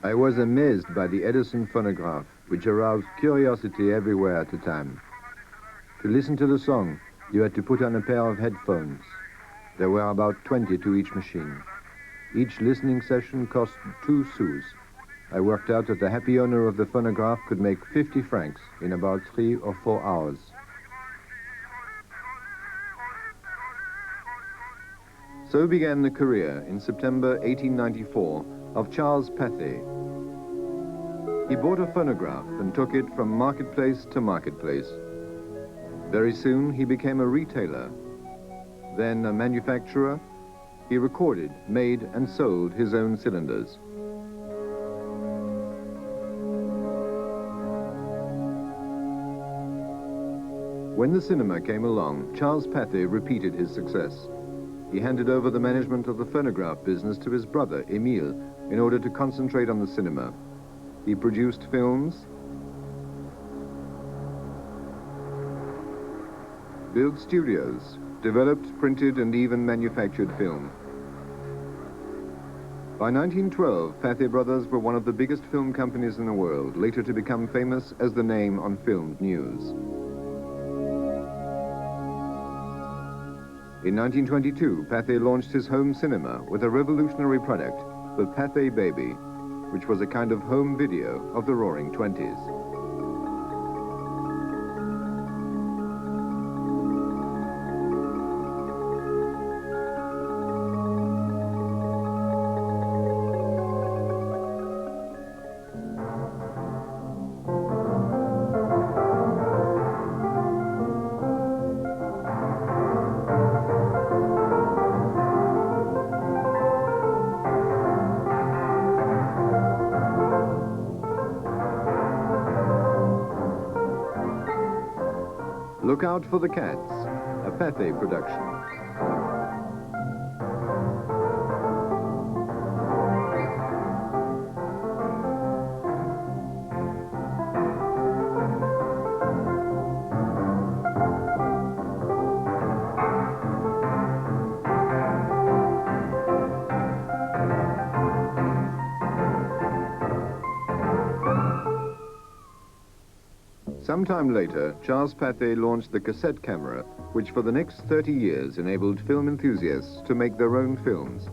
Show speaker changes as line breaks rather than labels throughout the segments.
I was amazed by the Edison phonograph, which aroused curiosity everywhere at the time. To listen to the song, you had to put on a pair of headphones. There were about 20 to each machine. Each listening session cost 2 sous. I worked out that the happy owner of the phonograph could make 50 francs in about 3 or 4 hours. So began the career in September 1894 of Charles Pathe. He bought a phonograph and took it from marketplace to marketplace. Very soon he became a retailer, then a manufacturer. He recorded, made and sold his own cylinders. When the cinema came along, Charles Pathe repeated his success. He handed over the management of the phonograph business to his brother, Emile, in order to concentrate on the cinema. He produced films, built studios, developed, printed, and even manufactured film. By 1912, Pathe brothers were one of the biggest film companies in the world, later to become famous as the name on filmed news. In 1922, Pathe launched his home cinema with a revolutionary product, the Pathe Baby, which was a kind of home video of the Roaring Twenties. Look out for the cats, a Pathe production. Sometime later, Charles Pathe launched the cassette camera, which for the next 30 years enabled film enthusiasts to make their own films.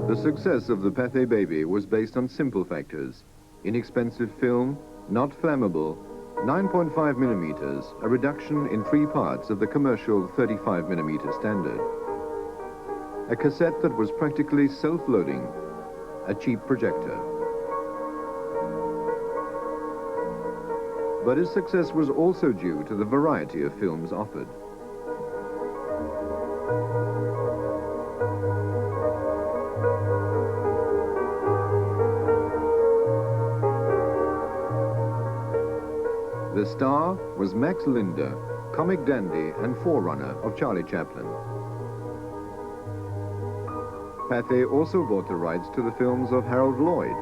The success of the Pathe Baby was based on simple factors: inexpensive film, not flammable, 9.5 millimeters, a reduction in 3 parts of the commercial 35 millimeter standard. A cassette that was practically self-loading, a cheap projector. But his success was also due to the variety of films offered. The star was Max Linder, comic dandy and forerunner of Charlie Chaplin. Pathe also bought the rights to the films of Harold Lloyd,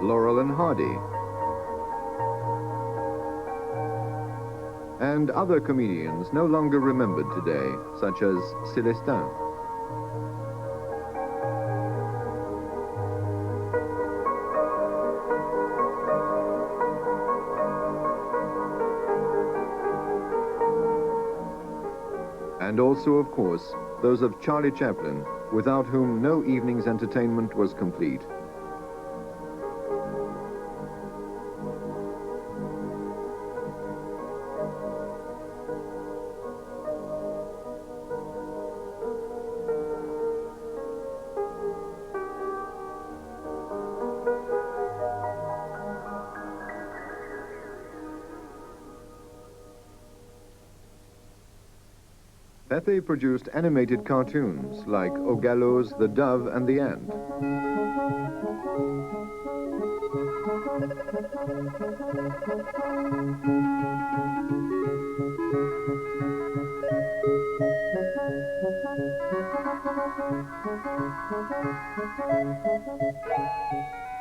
Laurel and Hardy, and other comedians no longer remembered today, such as Célestin. And also, of course, those of Charlie Chaplin, without whom no evening's entertainment was complete. Pathe produced animated cartoons like Au Gallows, the Dove and the Ant.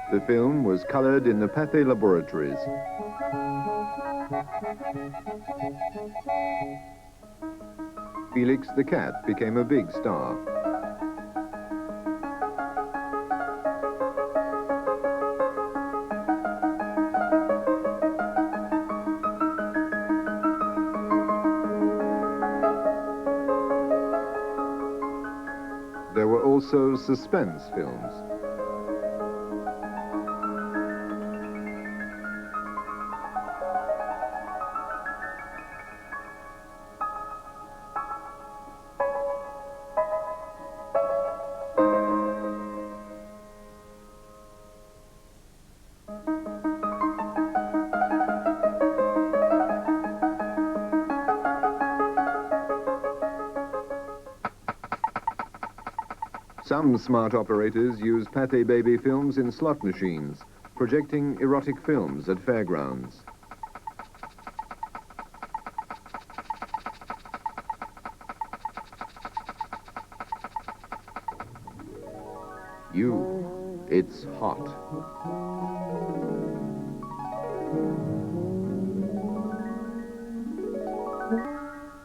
The film was colored in the Pathe laboratories. Felix the cat became a big star. There were also suspense films. Some smart operators use Pathe baby films in slot machines, projecting erotic films at fairgrounds. It's hot.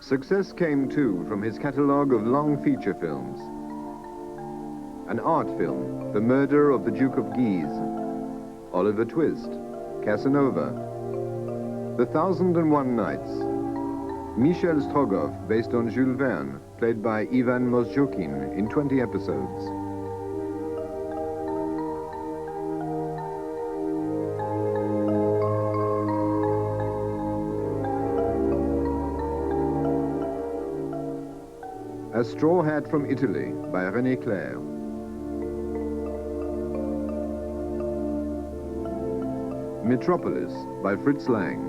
Success came too from his catalogue of long feature films. An art film, The Murder of the Duke of Guise, Oliver Twist, Casanova, The 1001 Nights, Michel Strogoff, based on Jules Verne, played by Ivan Mosjokin in 20 episodes. A Straw Hat from Italy by René Clair. Metropolis by Fritz Lang.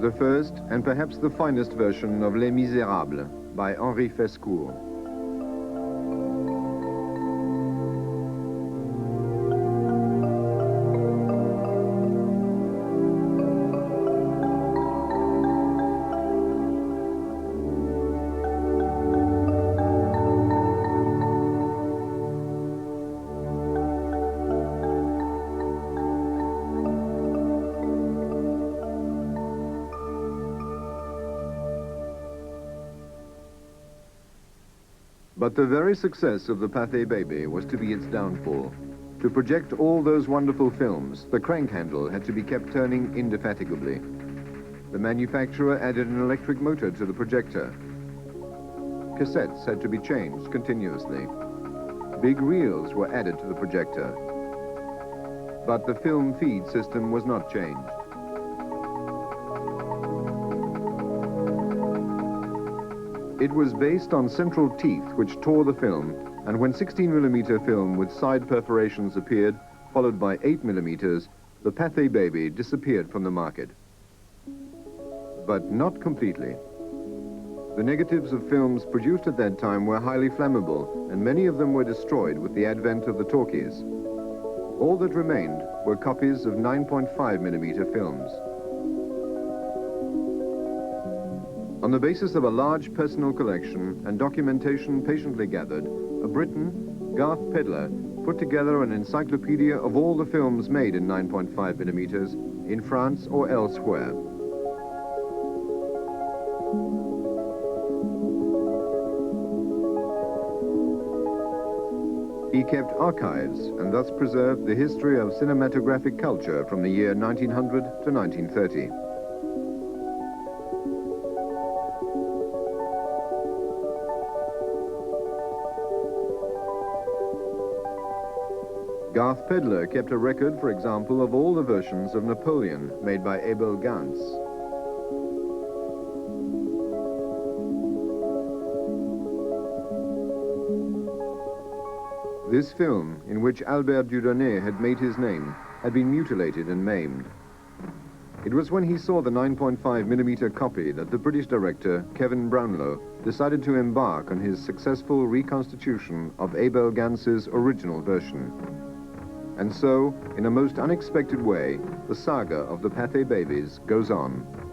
The first and perhaps the finest version of Les Misérables by Henri Fescourt. But the very success of the Pathe baby was to be its downfall. To project all those wonderful films, the crank handle had to be kept turning indefatigably. The manufacturer added an electric motor to the projector. Cassettes had to be changed continuously. Big reels were added to the projector. But the film feed system was not changed. It was based on central teeth which tore the film, and when 16mm film with side perforations appeared, followed by 8mm, the Pathe baby disappeared from the market. But not completely. The negatives of films produced at that time were highly flammable, and many of them were destroyed with the advent of the talkies. All that remained were copies of 9.5mm films. On the basis of a large personal collection and documentation patiently gathered, a Briton, Garth Pedler, put together an encyclopedia of all the films made in 9.5mm in France or elsewhere. He kept archives and thus preserved the history of cinematographic culture from the year 1900 to 1930. Garth Pedler kept a record, for example, of all the versions of Napoleon made by Abel Gance. This film, in which Albert Dieudonné had made his name, had been mutilated and maimed. It was when he saw the 9.5mm copy that the British director, Kevin Brownlow, decided to embark on his successful reconstitution of Abel Gance's original version. And so, in a most unexpected way, the saga of the Pathe babies goes on.